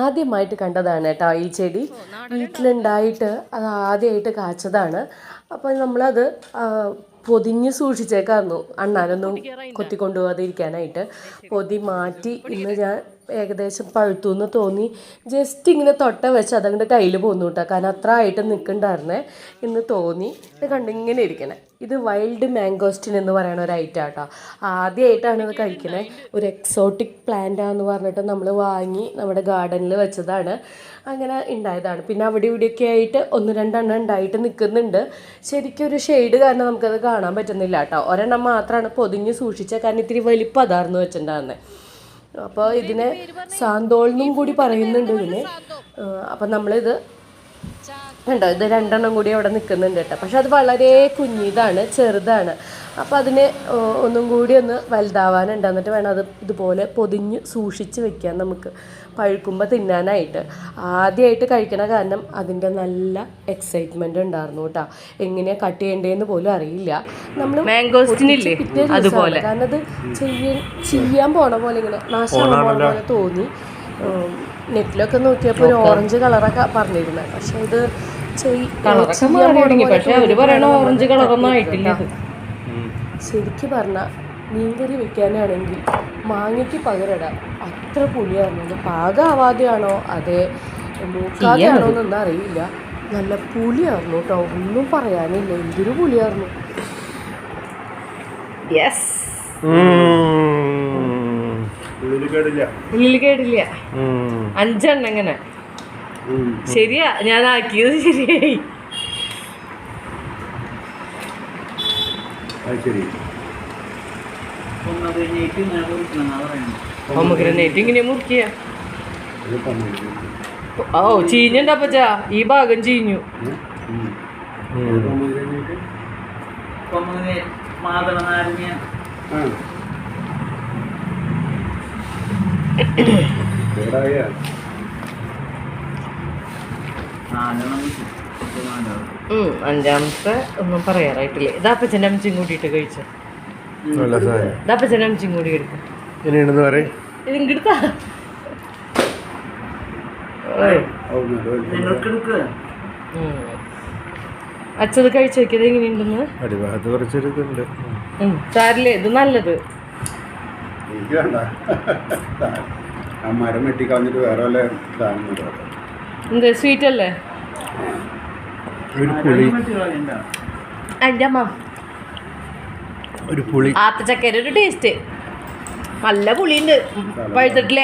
ആദ്യമായിട്ട് കണ്ടതാണ് കേട്ടോ ഈ ചെടി. വീട്ടിലുണ്ടായിട്ട് അത് ആദ്യമായിട്ട് കാച്ചതാണ്. അപ്പോൾ നമ്മളത് പൊതിഞ്ഞ് സൂക്ഷിച്ചേക്കായിരുന്നു അണ്ണാനൊന്നും കൊത്തിക്കൊണ്ടുപോകാതെ ഇരിക്കാനായിട്ട്. പൊതി മാറ്റി ഇന്ന് ഞാൻ ഏകദേശം പഴുത്തു എന്ന് തോന്നി ജസ്റ്റ് ഇങ്ങനെ തൊട്ട വെച്ച് അതങ്ങോട്ട് കയ്യിൽ പോന്നു കേട്ടോ. കാരണം അത്ര ആയിട്ട് നിൽക്കണ്ടായിരുന്നേ ഇന്ന് തോന്നി. ഇത് കണ്ടിങ്ങനെ ഇരിക്കണേ. ഇത് വൈൽഡ് മാംഗോസ്റ്റിൻ എന്ന് പറയുന്ന ഒരു ഐറ്റം കേട്ടോ. ആദ്യമായിട്ടാണ് ഇത് കഴിക്കണേ. ഒരു എക്സോട്ടിക് പ്ലാന്റാന്ന് പറഞ്ഞിട്ട് നമ്മൾ വാങ്ങി നമ്മുടെ ഗാർഡനിൽ വെച്ചതാണ്. അങ്ങനെ ഉണ്ടായതാണ്. പിന്നെ അവിടെ ഇവിടെയൊക്കെ ആയിട്ട് 1-2 ഉണ്ടായിട്ട് നിൽക്കുന്നുണ്ട്. ശരിക്കും ഒരു ഷെയ്ഡ് കാരണം നമുക്കത് കാണാൻ പറ്റുന്നില്ല കേട്ടോ. ഒരെണ്ണം മാത്രമാണ് പൊതിഞ്ഞ് സൂക്ഷിച്ച കാരണം ഇത്തിരി വലിപ്പം അതാർന്ന് വെച്ചിട്ടുണ്ടായിരുന്നത്. അപ്പോൾ ഇതിനെ സാന്തോൾന്നും കൂടി പറയുന്നുണ്ട് ഇതിന്. അപ്പം നമ്മളിത് കണ്ടോ, ഇത് 2 കൂടി അവിടെ നിൽക്കുന്നുണ്ട് കേട്ടോ. പക്ഷെ അത് വളരെ കുഞ്ഞിതാണ്, ചെറുതാണ്. അപ്പോൾ അതിന് ഒന്നും കൂടി ഒന്ന് വലുതാവാനുണ്ട്. എന്നിട്ട് വേണം അത് ഇതുപോലെ പൊതിഞ്ഞ് സൂക്ഷിച്ച് വെക്കാൻ നമുക്ക് പഴുക്കുമ്പോൾ തിന്നാനായിട്ട്. ആദ്യമായിട്ട് കഴിക്കണ കാരണം അതിൻ്റെ നല്ല എക്സൈറ്റ്മെൻറ്റ് ഉണ്ടായിരുന്നു കേട്ടോ. എങ്ങനെയാണ് കട്ട് ചെയ്യേണ്ടതെന്ന് പോലും അറിയില്ല. നമ്മൾ മാംഗോസ്റ്റിനില്ലേ അതുപോലെ, കാരണം അത് ചെയ്യാൻ പോണ പോലെ ഇങ്ങനെ നാശമാകാൻ പോണ പോലെ തോന്നി. നെറ്റിലൊക്കെ നോക്കിയപ്പോൾ ഒരു ഓറഞ്ച് കളറൊക്കെ പറഞ്ഞിരുന്നത്. പക്ഷെ ഇത് ഓറഞ്ച് കളറൊന്നും ആയിട്ടില്ല. ശരിക്കും പറഞ്ഞാൽ മീൻകറി വെക്കാനാണെങ്കിൽ മാങ്ങയ്ക്ക് പകരമിടാം. അത്ര പുളിയായിരുന്നു. അത് പാകമാവാതെയാണോ അതേ മൂക്കാതെയാണോ എന്നൊന്നും അറിയില്ല. നല്ല പുളിയായിരുന്നു കേട്ടോ. ഒന്നും പറയാനില്ല, എന്തൊരു പുളിയായിരുന്നു. ഉള്ളിൽ കേടില്ല. 5 എങ്ങനെ ശരിയാ, ഞാൻ ആക്കിയത് ശരിയായി. പൊമഗ്രനേറ്റ് ഇങ്ങനെ മുറിക്കുക. ഓ ചീഞ്ഞുണ്ടപ്പച്ചാ, ഈ ഭാഗം ചീഞ്ഞു. അഞ്ചാമത്തെ ഒന്നും പറയാറായിട്ടില്ലേ. ഇതാപ്പച്ചൻ്റെ അമ്മച്ചും കൂട്ടിയിട്ട് കഴിച്ചു. ഇതാപ്പച്ചൻ്റെ അമ്മച്ചും കൂടി എടുക്കും. ഇതിങ്ങെടുത്താ അച്ഛത് കഴിച്ചു നോക്കിയത് എങ്ങനെയുണ്ടെന്ന്. സാരില്ലേ, ഇത് നല്ലത്. എന്ത് സ്വീറ്റ് അല്ലേ എൻ്റെ അമ്മ. ഒരു പുളി ആത്തച്ചക്കര ഒരു ടേസ്റ്റ്. നല്ല പുളിയുണ്ട്. പഴുത്തിട്ടില്ല.